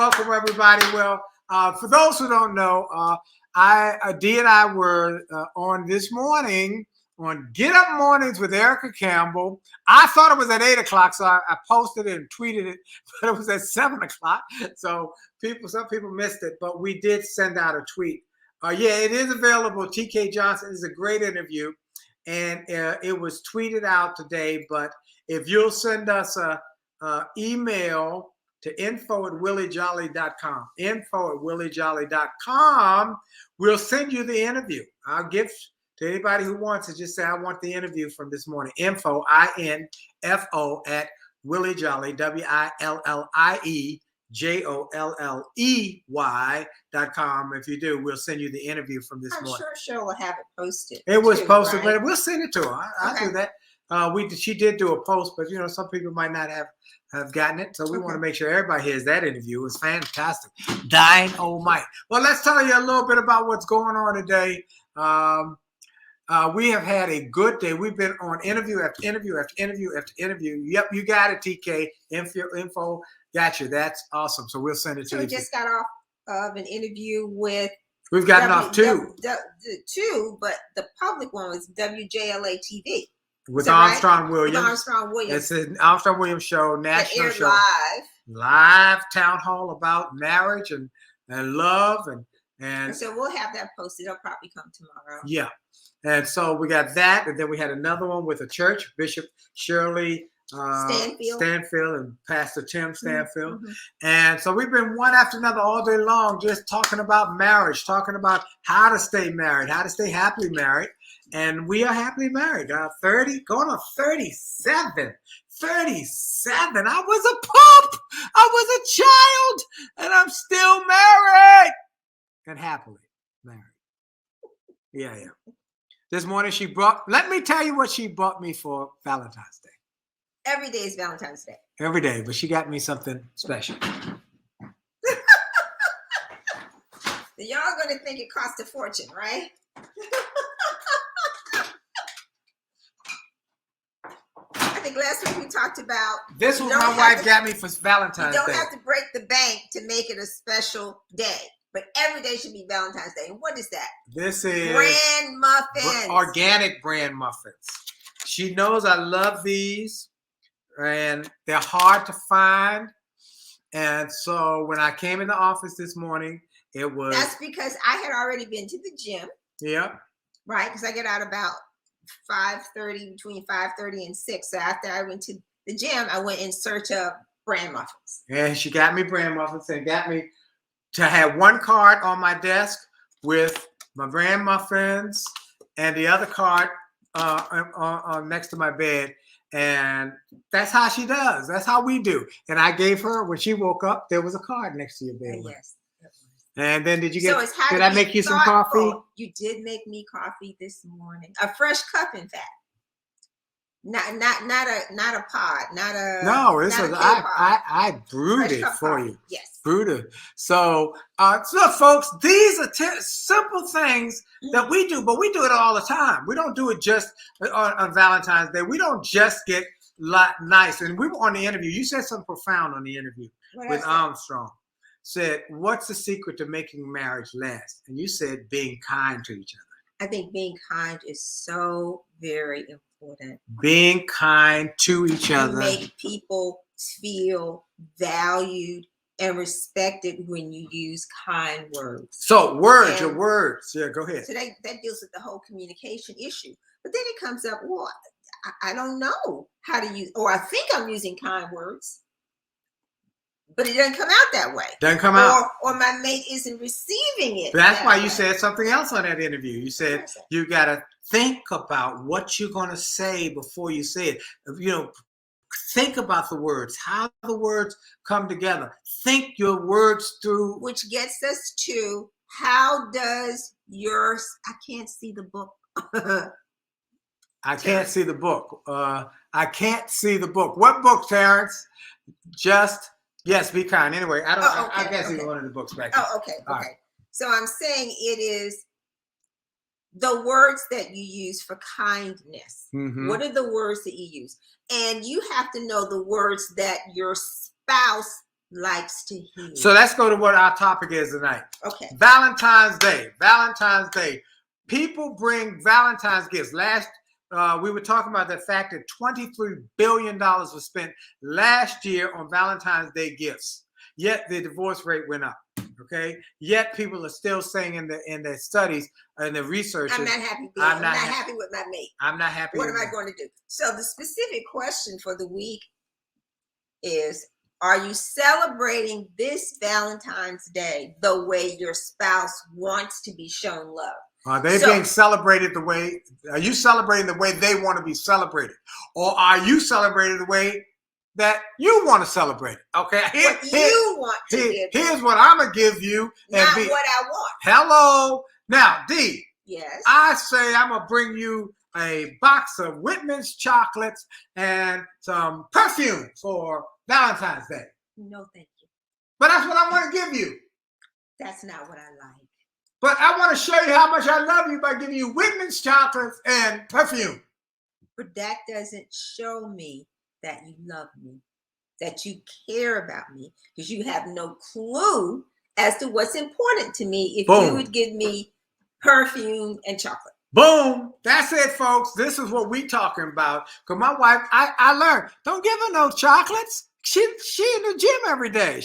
Welcome, everybody. Well, for those who don't know, Dee and I were on this morning on Get Up Mornings with Erica Campbell. I thought it was at 8 o'clock, so I posted it and tweeted it, but it was at 7 o'clock. So some people missed it, but we did send out a tweet. Yeah, it is available. TK Johnson is a great interview, and it was tweeted out today. But if you'll send us a email to info@williejolly.com, info@williejolly.com, we'll send you the interview. I'll give to anybody who wants to just say, I want the interview from this morning. Info, I-N-F-O at Willie Jolley, WILLIEJOLLEY.com. If you do, we'll send you the interview from this morning. I'm sure will have it posted. It was posted, right? But we'll send it to her. I'll do that. She did do a post, but some people might not have gotten it, so we want to make sure everybody hears that interview. It was fantastic. Dynamite. Well, let's tell you a little bit about what's going on today. We have had a good day. We've been on interview after interview after interview after interview. Yep, you got it, TK. Info got you. That's awesome. So we'll send it to you. So we just got off of an interview with. We've gotten off two, but the public one was WJLA TV. With Armstrong Williams. With Armstrong Williams. It's an Armstrong Williams show, national show. Live town hall about marriage and love. And so we'll have that posted. It'll probably come tomorrow. Yeah. And so we got that. And then we had another one with a church, Bishop Shirley Stanfield and Pastor Tim Stanfield. Mm-hmm. And so we've been one after another all day long just talking about marriage, talking about how to stay married, how to stay happily married. And we are happily married. 30, going on 37. 37. I was a pup. I was a child. And I'm still married. And happily married. Yeah. This morning let me tell you what she bought me for Valentine's Day. Every day is Valentine's Day. Every day, but she got me something special. Y'all are going to think it cost a fortune, right? I think last week we talked about. This was my wife got me for Valentine's Day. You don't have to break the bank to make it a special day. But every day should be Valentine's Day. And what is that? This is brand muffins. Organic brand muffins. She knows I love these. And they're hard to find. And so when I came in the office this morning, it was. That's because I had already been to the gym. Yeah. Right? Because I get out about 5:30, between 5:30 and 6. So after I went to the gym, I went in search of brand muffins. And she got me brand muffins and got me to have one card on my desk with my brand muffins and the other card on next to my bed. And that's how she does. That's how we do. And I gave her, when she woke up, there was a card next to your bed. Yes. And then did I I make you some coffee? You did make me coffee this morning. A fresh cup, in fact. Not a pod. No, I brewed it for you. Yes. Brewed it. So folks, these are simple things that we do, but we do it all the time. We don't do it just on Valentine's Day. We don't just get nice. And we were on the interview. You said something profound on the interview with Armstrong. Said, what's the secret to making marriage last? And you said being kind to each other. I think being kind is so very important. Being kind to each other. Make people feel valued and respected when you use kind words. So your words. Yeah, go ahead. So that deals with the whole communication issue. But then it comes up, well, I don't know how to use, or I think I'm using kind words, but it doesn't come out that way. Doesn't come out. Or my mate isn't receiving it. That's why you said something else on that interview. You said you got to think about what you're going to say before you say it. Think about the words, how the words come together. Think your words through. Which gets us to, how does yours, I can't see the book. I can't see the book. I can't see the book. What book, Terrence? Yes, be kind. Anyway, I guess it's one of the books back there. Oh, okay. Right. So I'm saying it is the words that you use for kindness. Mm-hmm. What are the words that you use? And you have to know the words that your spouse likes to hear. So let's go to what our topic is tonight. Okay. Valentine's Day. Valentine's Day. People bring Valentine's gifts. We were talking about the fact that $23 billion was spent last year on Valentine's Day gifts. Yet the divorce rate went up. Okay. Yet people are still saying in the studies and the research. I'm not happy. I'm not happy with my mate. I'm not happy. What am I going to do? So the specific question for the week is: are you celebrating this Valentine's Day the way your spouse wants to be shown love? Are they being celebrated the way? Are you celebrating the way they want to be celebrated, or are you celebrating the way that you want to celebrate it? Okay, here's what I'm gonna give you, not what I want. Hello, now D. Yes. I say I'm gonna bring you a box of Whitman's chocolates and some perfume for Valentine's Day. No, thank you. But that's what I want to give you. That's not what I like. But I want to show you how much I love you by giving you Whitman's chocolates and perfume. But that doesn't show me that you love me, that you care about me, because you have no clue as to what's important to me if you would give me perfume and chocolate. Boom. That's it, folks. This is what we talking about. Because my wife, I learned, don't give her no chocolates. She in the gym every day.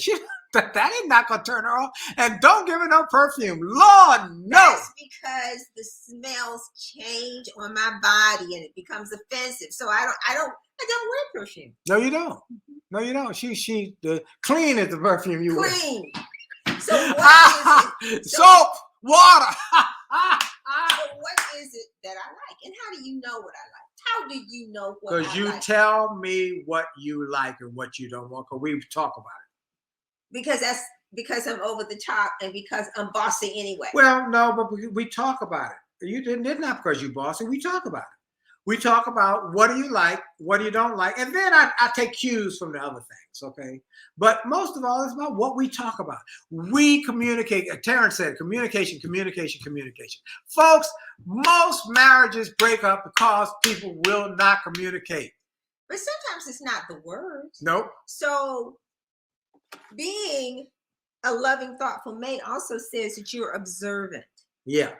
That is not going to turn her off. And don't give her no perfume. Lord, no. That's because the smells change on my body and it becomes offensive. So I don't wear perfume. No, you don't. No, you don't. She clean is the perfume you wear. Clean. So what is it? Soap, water. So what is it that I like? And how do you know what I like? How do you know what I like? Because you tell me what you like and what you don't want, because we talk about it. Because I'm over the top and because I'm bossy anyway. Well, no, but we talk about it. It's not because you bossy. We talk about it. We talk about what do you like, what do you don't like, and then I take cues from the other things, okay? But most of all, it's about what we talk about. We communicate. Terrence said communication, communication, communication. Folks, most marriages break up because people will not communicate. But sometimes it's not the words. Nope. So being a loving, thoughtful mate also says that you're observant. Yeah.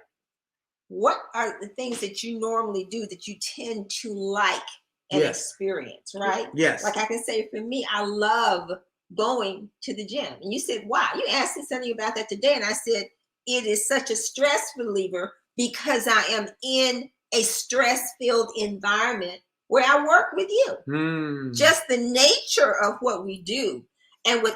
What are the things that you normally do that you tend to like and experience, right? Yes. Like I can say for me, I love going to the gym. And you said, wow, you asked me something about that today. And I said, it is such a stress reliever because I am in a stress-filled environment where I work with you. Just the nature of what we do. And we're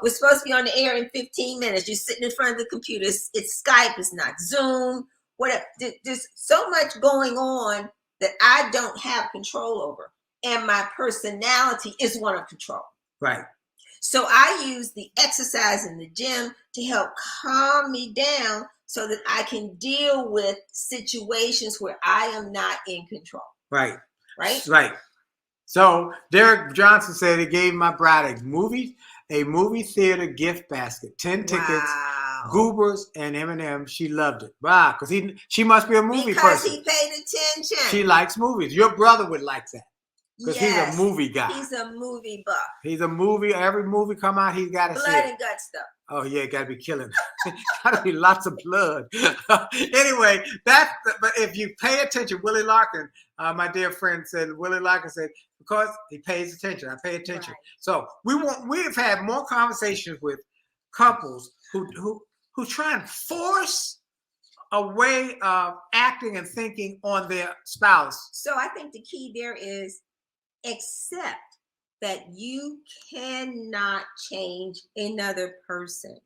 supposed to be on the air in 15 minutes. You're sitting in front of the computer. It's Skype. It's not Zoom. Whatever. There's so much going on that I don't have control over. And my personality is one of control. Right. So I use the exercise in the gym to help calm me down so that I can deal with situations where I am not in control. Right. Right? Right. So Derek Johnson said he gave my bride a movie theater gift basket, 10 tickets, Goobers and M&M. She loved it. Wow, because she must be a movie person. Because he paid attention. She likes movies. Your brother would like that. Because he's a movie guy. He's a movie buff. He's a movie. Every movie come out, he's got to see it. Blood and gut stuff. Oh yeah, got to be killing. Got to be lots of blood. Anyway, but if you pay attention, Willie Larkin, my dear friend said, Willie Larkin said, because he pays attention, I pay attention. Right. So we've had more conversations with couples who try and force a way of acting and thinking on their spouse. So I think the key there is accept that you cannot change another person.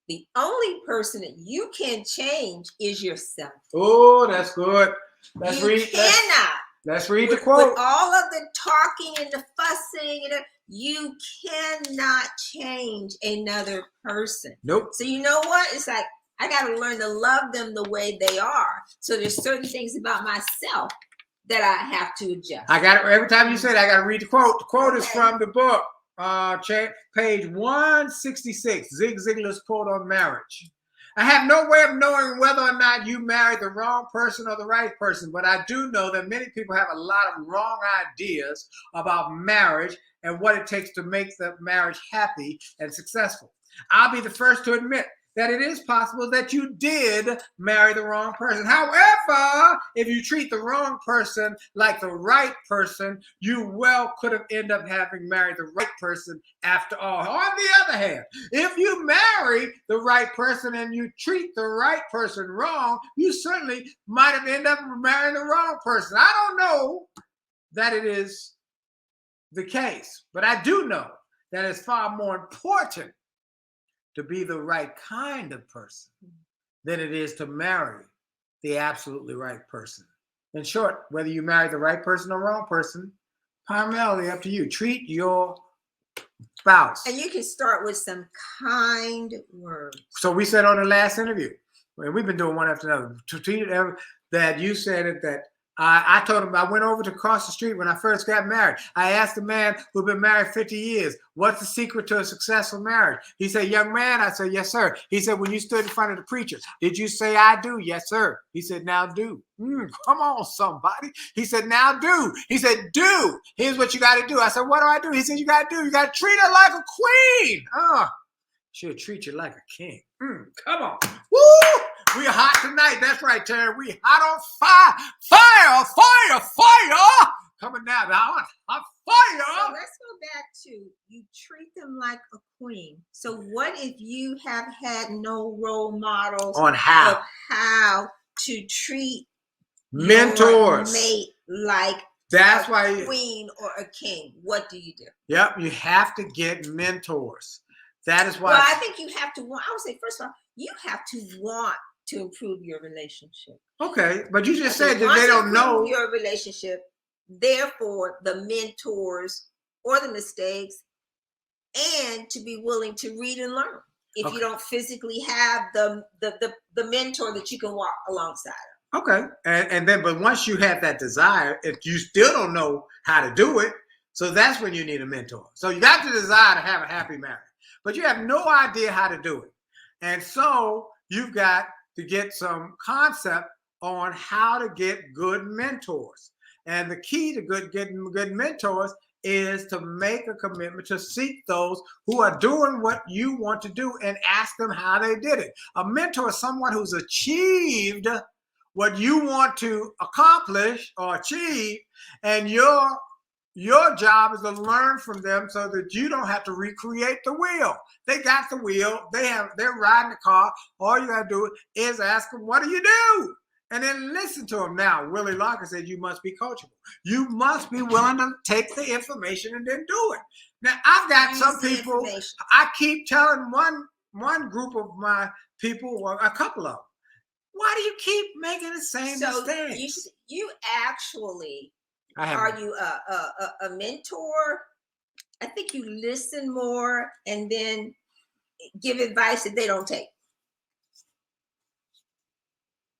The only person that you can change is yourself. Oh, that's good. Let's read the quote. With all of the talking and the fussing, you cannot change another person. Nope. So you know what? It's like, I got to learn to love them the way they are. So there's certain things about myself that I have to adjust. I got it. Every time you say it, I got to read the quote. The quote is from the book, page 166, Zig Ziglar's quote on marriage. I have no way of knowing whether or not you married the wrong person or the right person, but I do know that many people have a lot of wrong ideas about marriage and what it takes to make the marriage happy and successful. I'll be the first to admit that it is possible that you did marry the wrong person. However, if you treat the wrong person like the right person, you well could have ended up having married the right person after all. On the other hand, if you marry the right person and you treat the right person wrong, you certainly might have ended up marrying the wrong person. I don't know that it is the case, but I do know that it's far more important to be the right kind of person than it is to marry the absolutely right person. In short, whether you marry the right person or wrong person, primarily up to you. Treat your spouse. And you can start with some kind words. So we said on the last interview, and we've been doing one after another, to treat it that you said it that I told him I went over to cross the street when I first got married. I asked a man who'd been married 50 years, what's the secret to a successful marriage? He said, young man. I said, yes, sir. He said, when you stood in front of the preacher, did you say I do? Yes, sir. He said, now do. Come on, somebody. He said, now do. He said, do. Here's what you got to do. I said, what do I do? He said, you got to do. You got to treat her like a queen. She'll treat you like a king. Come on. Woo! We hot tonight. That's right, Terry. We hot on fire. Fire, fire, fire. Coming down. Hot fire. So let's go back to you treat them like a queen. So what if you have had no role models on how to treat mentors your mate like that's a why queen or a king? What do you do? Yep, you have to get mentors. That is why. Well, I think you have to want. I would say, first of all, you have to want to improve your relationship. Okay, but you just said that they don't know your relationship. Therefore, the mentors or the mistakes, and to be willing to read and learn. If you don't physically have the mentor that you can walk alongside of. Okay, and then but once you have that desire, if you still don't know how to do it, so that's when you need a mentor. So you got the desire to have a happy marriage, but you have no idea how to do it, and so you've got to get some concept on how to get good mentors. And the key to getting good mentors is to make a commitment to seek those who are doing what you want to do and ask them how they did it. A mentor is someone who's achieved what you want to accomplish or achieve, and your job is to learn from them so that you don't have to recreate the wheel. They got the wheel. They're riding the car. All you got to do is ask them, what do you do? And then listen to them. Now, Willie Locker said you must be coachable. You must be willing to take the information and then do it. Now, I've got some people, I keep telling one group of my people, or a couple of them, why do you keep making the same mistakes? You actually... Are you a mentor? I think you listen more and then give advice that they don't take.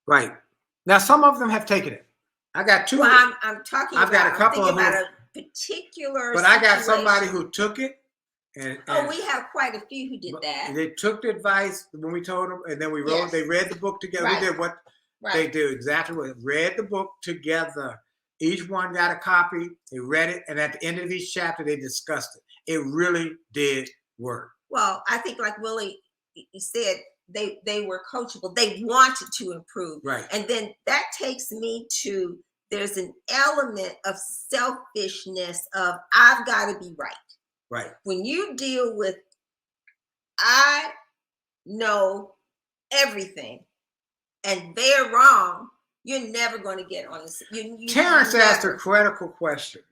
Right. Now, some of them have taken it. I got two. Well, I'm talking I've got a couple of about a particular but I got somebody who took it. And we have quite a few who did that. They took the advice when we told them, and then we wrote. Yes. They read the book together. Right. We did what they do exactly. What read the book together. Each one got a copy. They read it, and at the end of each chapter, they discussed it. It really did work. Well, I think, like Willie said, they were coachable. They wanted to improve, right? And then that takes me to there's an element of selfishness of I've got to be right. Right. When you deal with I know everything, and they're wrong. You're never going to get on this. Terrence asked a critical question.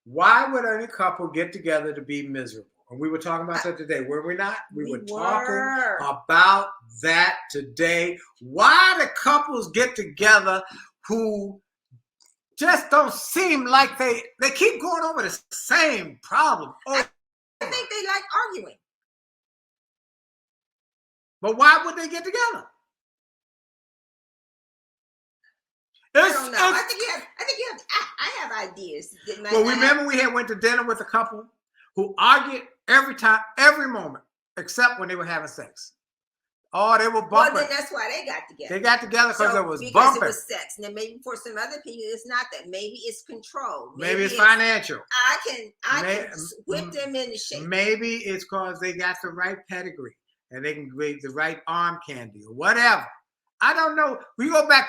Why would any couple get together to be miserable? And we were talking about that today, were we not? We were talking about that today. Why do couples get together who just don't seem like they keep going over the same problem? I think they like arguing. But why would they get together? I don't know. I think you have. I have ideas. Well, remember we went to dinner with a couple who argued every time, every moment, except when they were having sex. Oh, they were bumping. Well, then that's why they got together. They got together because it was because bumping. It was sex. Now, maybe for some other people, it's not that. Maybe it's control. Maybe it's financial. I can whip them into shape. Maybe it's because they got the right pedigree and they can make the right arm candy or whatever. I don't know. We goes back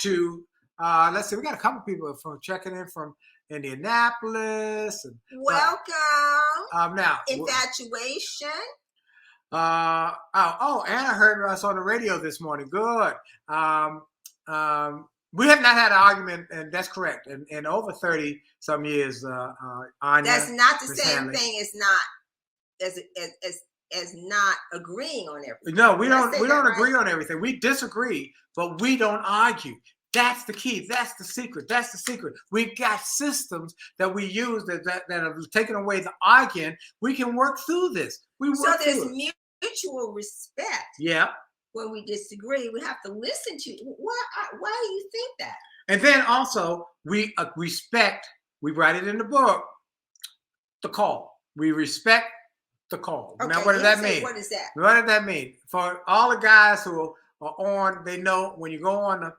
to let's see, we got a couple people from checking in from Indianapolis. And, welcome. Now infatuation. Anna heard us on the radio this morning. Good. We have not had an argument, and that's correct. In over 30 some years, Anya. That's not the same Hanley. thing as not as not agreeing on everything. No, we don't agree on everything. We disagree, but we don't argue. That's the key. That's the secret. We've got systems that we use that have taken away the arguing. We can work through this. So there's mutual respect. Yeah. When we disagree, we have to listen to why do you think that? And then also we respect. We write it in the book. The call. We respect the call. Okay, now, what does that mean? What is that? What does that mean? For all the guys who are on, they know when you go on the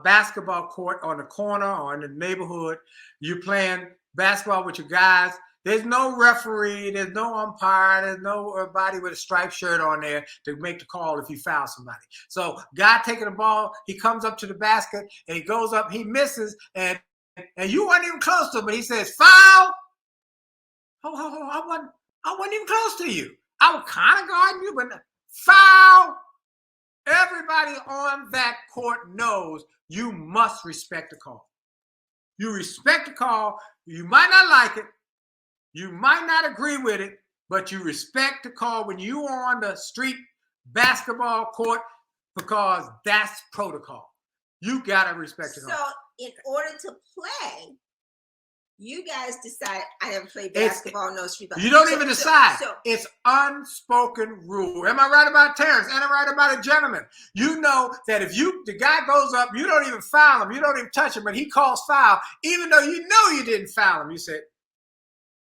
basketball court on the corner or in the neighborhood, you're playing basketball with your guys. There's no referee, there's no umpire, there's nobody with a striped shirt on there to make the call if you foul somebody. So guy taking the ball, he comes up to the basket and he goes up, he misses, and you weren't even close to him, but he says, foul. I wasn't even close to you. I was kind of guarding you, but foul. Everybody on that court knows you must respect the call. You respect the call. You might not like it. You might not agree with it, but you respect the call when you are on the street basketball court because that's protocol. You got to respect the call. So in order to play, you guys decide. I never played basketball, no street basketball. You don't even decide. It's unspoken rule. Am I right about Terrence? Am I right about a gentleman? You know that if the guy goes up, you don't even foul him. You don't even touch him, but he calls foul, even though you know you didn't foul him. You said,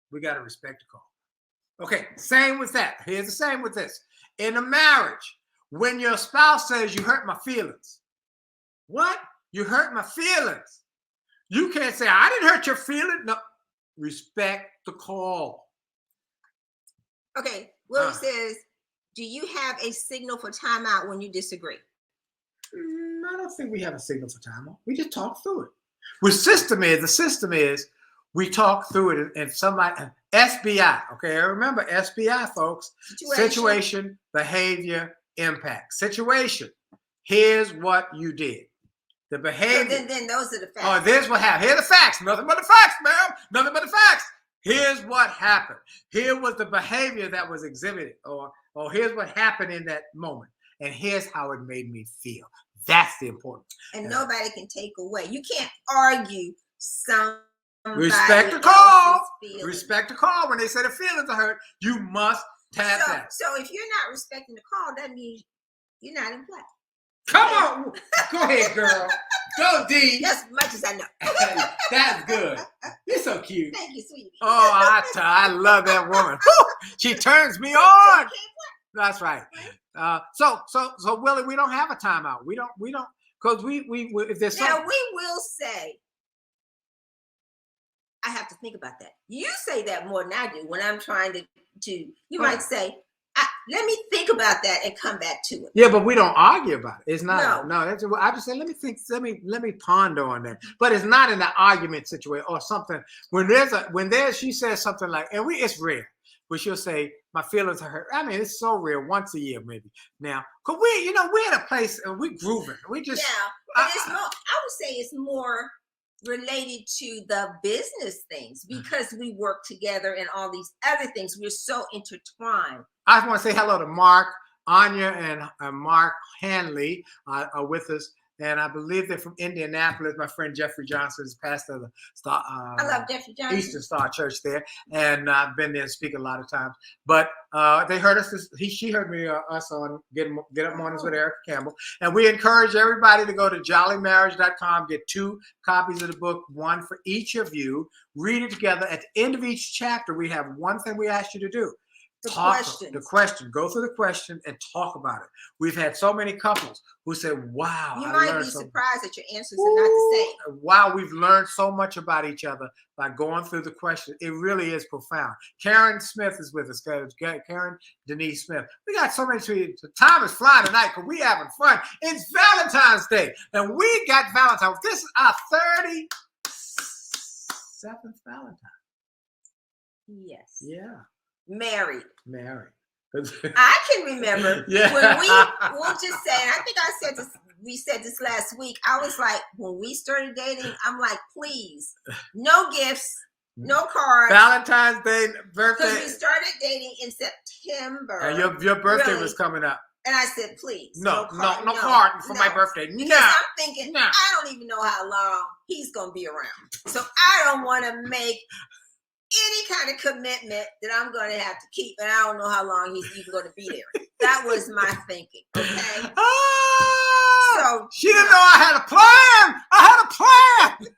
we got to respect the call. Okay, same with that. Here's the same with this. In a marriage, when your spouse says you hurt my feelings, what? You hurt my feelings. You can't say, I didn't hurt your feelings. No, respect the call. Okay, Willie says, do you have a signal for timeout when you disagree? I don't think we have a signal for timeout. We just talk through it. The system is we talk through it and somebody, SBI, okay, remember SBI, folks, situation, behavior, impact. Situation, here's what you did. The behavior. So then those are the facts. Oh, there's what happened. Here are the facts. Nothing but the facts, ma'am. Nothing but the facts. Here's what happened. Here was the behavior that was exhibited, or here's what happened in that moment, and here's how it made me feel. That's the important. And nobody can take away. You can't argue somebody. Respect the call. Respect the call. When they say the feelings are hurt, you must tap that. So if you're not respecting the call, that means you're not in play. Come on. Go ahead, girl. Go, Dee. As much as I know. That's good. You're so cute. Thank you, sweetie. Oh, I love that woman. She turns me on. That's right. So Willie, we don't have a timeout. We don't, because we if there's now we will say, I have to think about that. You say that more than I do when I'm trying to you might say, let me think about that and come back to it. Yeah, but we don't argue about it. It's not. No, that's. I just say, let me think. Let me ponder on that. But it's not in an argument situation or something. She says something like, and it's rare, but she'll say, my feelings are hurt. I mean, it's so rare. Once a year, maybe. Now, cause we're at a place and we grooving. We just. Yeah, but it's more. I would say it's more related to the business things because we work together and all these other things. We're so intertwined. I just want to say hello to Mark, Anya, and Mark Hanley are with us. And I believe they're from Indianapolis. My friend Jeffrey Johnson is pastor of the Star, I love Jeffrey Johnson. Eastern Star Church there. And I've been there and speak a lot of times. But they heard us. She heard us on Get Up Mornings with Erica Campbell. And we encourage everybody to go to jollymarriage.com, get 2 copies of the book, one for each of you. Read it together. At the end of each chapter, we have one thing we ask you to do. The question. Go through the question and talk about it. We've had so many couples who said, wow. You might be surprised that your answers are not the same. Wow, we've learned so much about each other by going through the question. It really is profound. Karen Smith is with us. Karen Denise Smith. We got so many. The time is flying tonight because we having fun. It's Valentine's Day. And we got Valentine's. This is our 37th Valentine. Yes. Yeah. Married. I can remember when we'll just say, and I think we said this last week. I was like, when we started dating, I'm like, please, no gifts, no cards. Valentine's Day, birthday. Because we started dating in September. And your birthday was coming up. And I said, please. No card for my birthday. Because I'm thinking, I don't even know how long he's going to be around. So I don't want to make any kind of commitment that I'm going to have to keep, and I don't know how long he's even going to be there. That was my thinking, okay? So she didn't know I had a plan. I had a plan.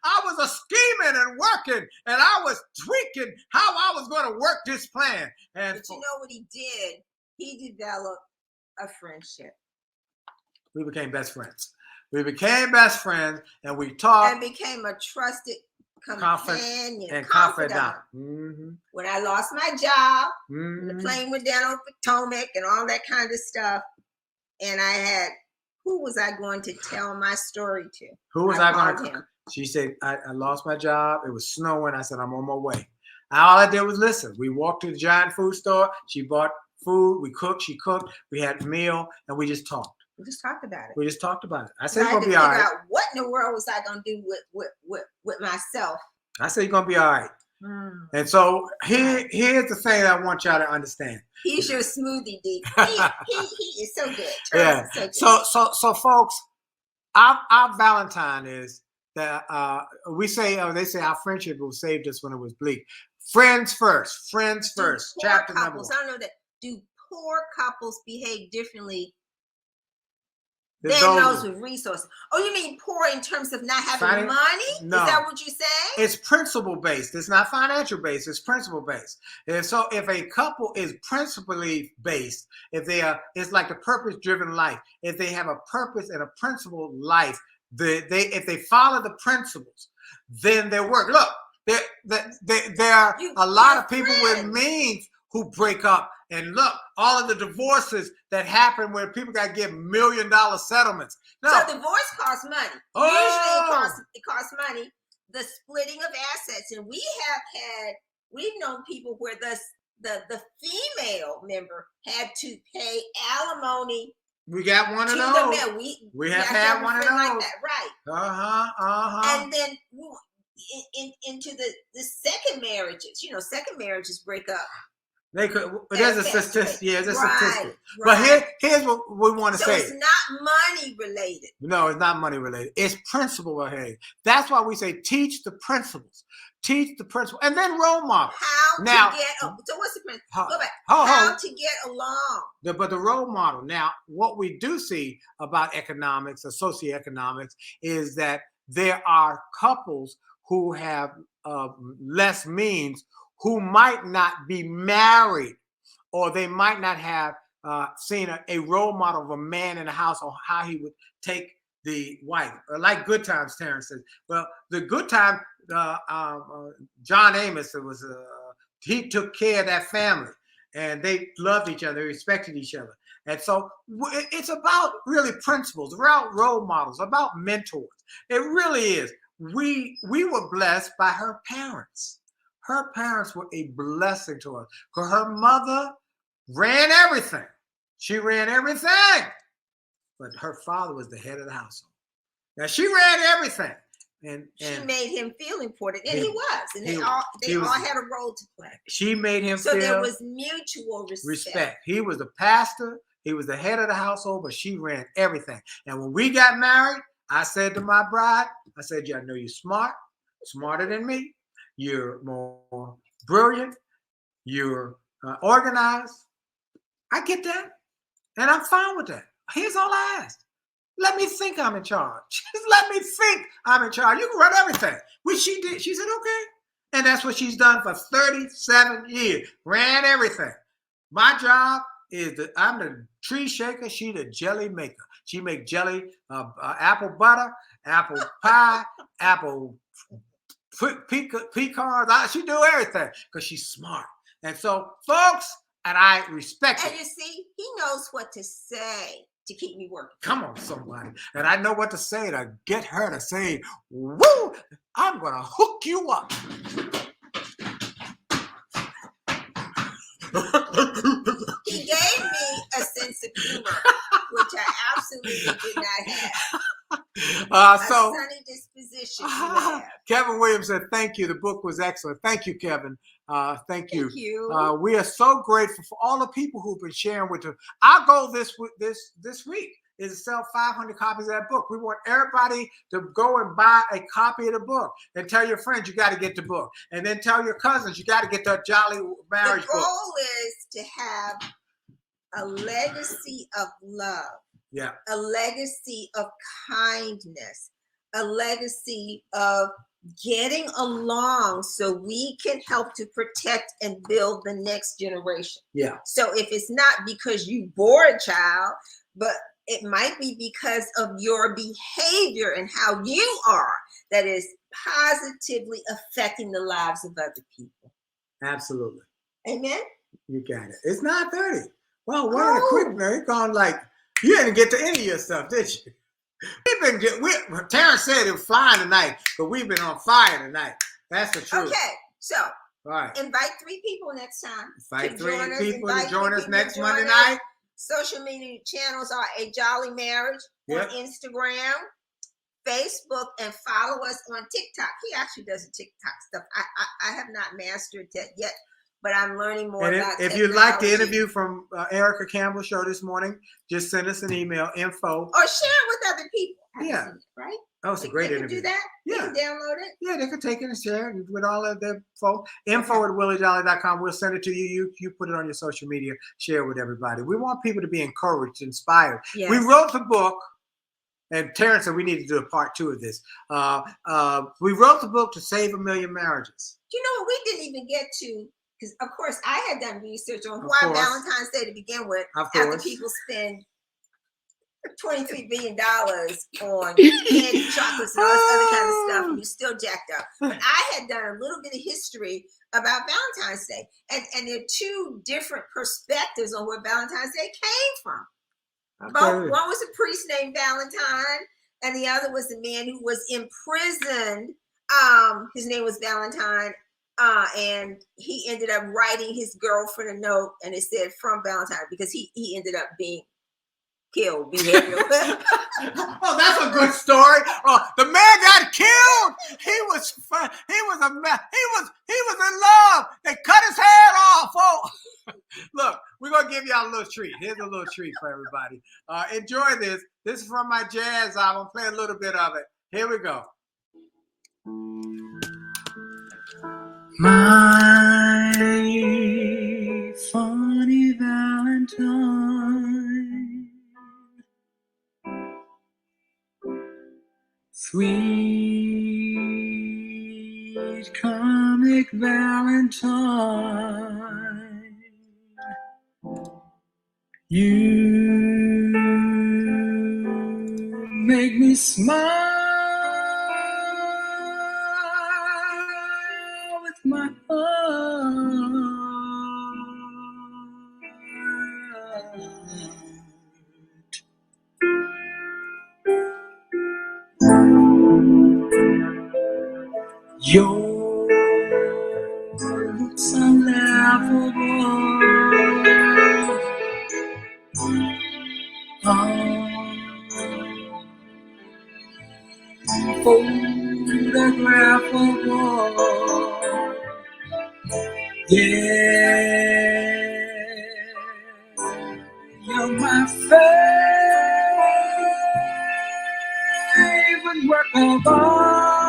I was a scheming and working, and I was tweaking how I was going to work this plan. But you know what he did? He developed a friendship. We became best friends. And we talked. And became a trusted companion and confidant. When I lost my job, the plane went down on Potomac and all that kind of stuff, and I had, who was I going to tell my story to? Who was I going to? She said, I lost my job. It was snowing. I said, I'm on my way. All I did was listen. We walked to the giant food store. She bought food. We cooked. She cooked. We had a meal, and we just talked. We just talked about it. I said, it's going to be all right. What in the world was I going to do with myself? I said, you're going to be all right. And so here's the thing that I want y'all to understand. He's your smoothie, D. He is so good. Yeah. So folks, our Valentine is that they say our friendship was saved us when it was bleak. Friends first. Chapter number 1. I don't know that. Do poor couples behave differently than those with resources? Oh, you mean poor in terms of not having money? No. Is that what you're saying? It's principle based. It's not financial based. It's principle based. And so if a couple is principally based, it's like a purpose driven life. If they have a purpose and a principle life, if they follow the principles, then they work. Look, there are a lot of people with means who break up. And look, all of the divorces that happen where people got to give $1 million settlements. No. So divorce costs money. Usually it costs money. The splitting of assets. And we've known people where the female member had to pay alimony. We got one of those. We have had one of those. Like that, right. And then into the second marriages. Second marriages break up. They could. There's a statistic. Yeah, there's a statistic. Right. But here's what we want to say. It's not money related. No, it's not money related. It's principle related. That's why we say teach the principles. And then role models. So what's the principle? Go back. How to get along. But the role model. Now, what we do see about economics or socioeconomics is that there are couples who have less means, who might not be married, or they might not have seen a role model of a man in the house on how he would take the wife. Like Good Times, Terrence says. Well, the Good Time, John Amos, he took care of that family, and they loved each other, respected each other. And so it's about really principles, about role models, about mentors. It really is. We were blessed by her parents. Her parents were a blessing to us because her mother ran everything. She ran everything. But her father was the head of the household. Now, she ran everything. And she made him feel important. And he was. And they all had a role to play. She made him feel. So there was mutual respect. He was the pastor. He was the head of the household, but she ran everything. And when we got married, I said to my bride, I said, I know you're smart, smarter than me. You're more brilliant. You're organized. I get that. And I'm fine with that. Here's all I ask. Let me think I'm in charge. Just let me think I'm in charge. You can run everything. Which she did. She said, okay. And that's what she's done for 37 years. Ran everything. My job is I'm the tree shaker. She the jelly maker. She make jelly, apple butter, apple pie, apple pecans. She do everything because she's smart. And so, folks, and I respect it. And you see, he knows what to say to keep me working. Come on, somebody. And I know what to say to get her to say, woo, I'm going to hook you up. He gave me a sense of humor, which I absolutely did not have. A sunny disposition. Kevin Williams said, thank you. The book was excellent. Thank you, Kevin. Thank you. Thank you. We are so grateful for all the people who've been sharing with us. Our goal this week is to sell 500 copies of that book. We want everybody to go and buy a copy of the book and tell your friends you got to get the book. And then tell your cousins you got to get the Jolley marriage book. The goal is to have a legacy of love. Yeah. A legacy of kindness. A legacy of getting along so we can help to protect and build the next generation. Yeah. So if it's not because you bore a child, but it might be because of your behavior and how you are that is positively affecting the lives of other people. Absolutely. Amen. You got it. It's 9:30. Well, what a quick now. It's gone like you didn't get to any of your stuff, did you? Terrence said it was flying tonight, but we've been on fire tonight. That's the truth. Okay, so right. Invite 3 people next time. Invite 3 people to join us next Monday night. Social media channels are A Jolley Marriage on Instagram, Facebook, and follow us on TikTok. He actually does the TikTok stuff. I have not mastered that yet, but I'm learning more about if you'd like the interview from Erica Campbell's show this morning, just send us an email, info. Or share it with other people. Yeah. Right? Oh, it's a great interview. They can do that? Yeah. They can download it? Yeah, they can take it and share it with all of their folks. info@williejolly.com. We'll send it to you. You put it on your social media, share it with everybody. We want people to be encouraged, inspired. Yes. We wrote the book, and Terrence said we need to do a part 2 of this. We wrote the book to save 1 million marriages. You know what? We didn't even get to, because of course I had done research on why Valentine's Day to begin with. After people spend $23 billion on candy, chocolates, and all this other kind of stuff, and you're still jacked up. But I had done a little bit of history about Valentine's Day, and there are 2 different perspectives on where Valentine's Day came from. One was a priest named Valentine, and the other was a man who was imprisoned. His name was Valentine, and he ended up writing his girlfriend a note, and it said from Valentine, because he ended up being killed behavioral. Oh, that's a good story. Oh, the man got killed. He was in love. They cut his head off. Oh, look, we're gonna give y'all a little treat. Here's a little treat for everybody. Enjoy this. This is from my jazz album. Play a little bit of it. Here we go. My funny Valentine. Sweet comic Valentine, you make me smile with my heart. Your looks are laughable. Unphotographable. Yeah, you're my favorite work of art.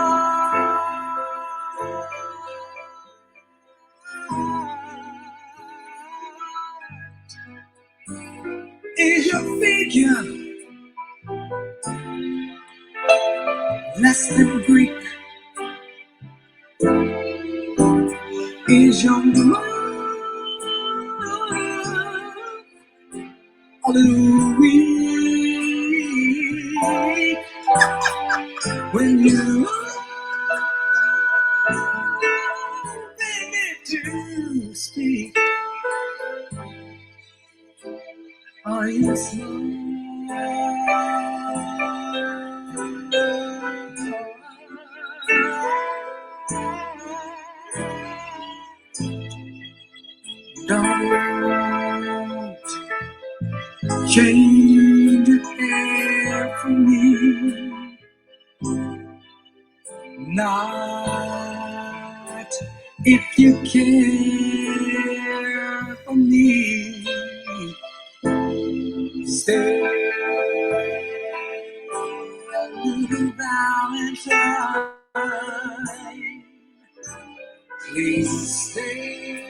Is your figure less than Greek? your love. Hallelujah. When you baby to speak, are you slow? Don't change your hair for me, not if you care for me. Stay, little Valentine. Please stay.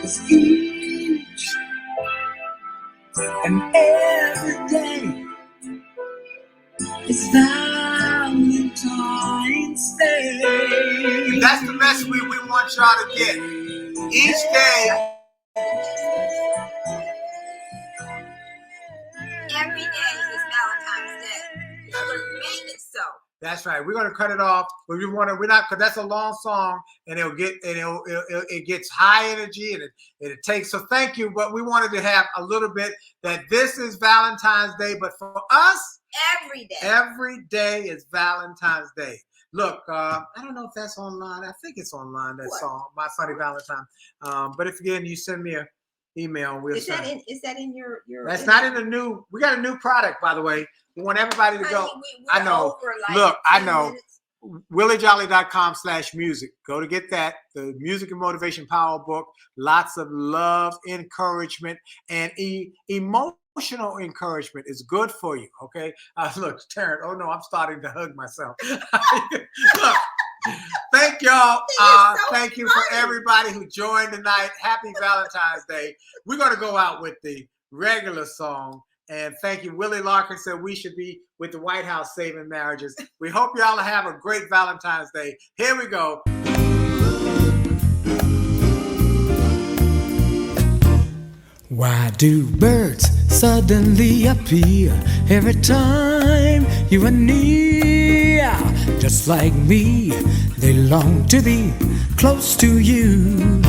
'Cause each and every day is Valentine's Day. And that's the message we want y'all to get. Each day. Every day is Valentine's Day. Never make it so. That's right. We're gonna cut it off, but we're not, because that's a long song, and it gets high energy, and it takes. So thank you, but we wanted to have a little bit that this is Valentine's Day, but for us, every day is Valentine's Day. Look, I don't know if that's online. I think it's online. That song, My Funny Valentine. But if again you send me an email, we'll is that in your? That's not in the new. We got a new product, by the way. We want everybody to go. I know. Look, I know. WillieJolley.com/music. Go to get that. The Music and Motivation Power Book. Lots of love, encouragement, and emotional encouragement is good for you. Okay. Look, Terrence. Oh no, I'm starting to hug myself. Look. Thank y'all. Thank you for everybody who joined tonight. Happy Valentine's Day. We're going to go out with the regular song. And thank you. Willie Larkin said we should be with the White House saving marriages. We hope y'all have a great Valentine's Day. Here we go. Why do birds suddenly appear every time you are near? Just like me, they long to be close to you.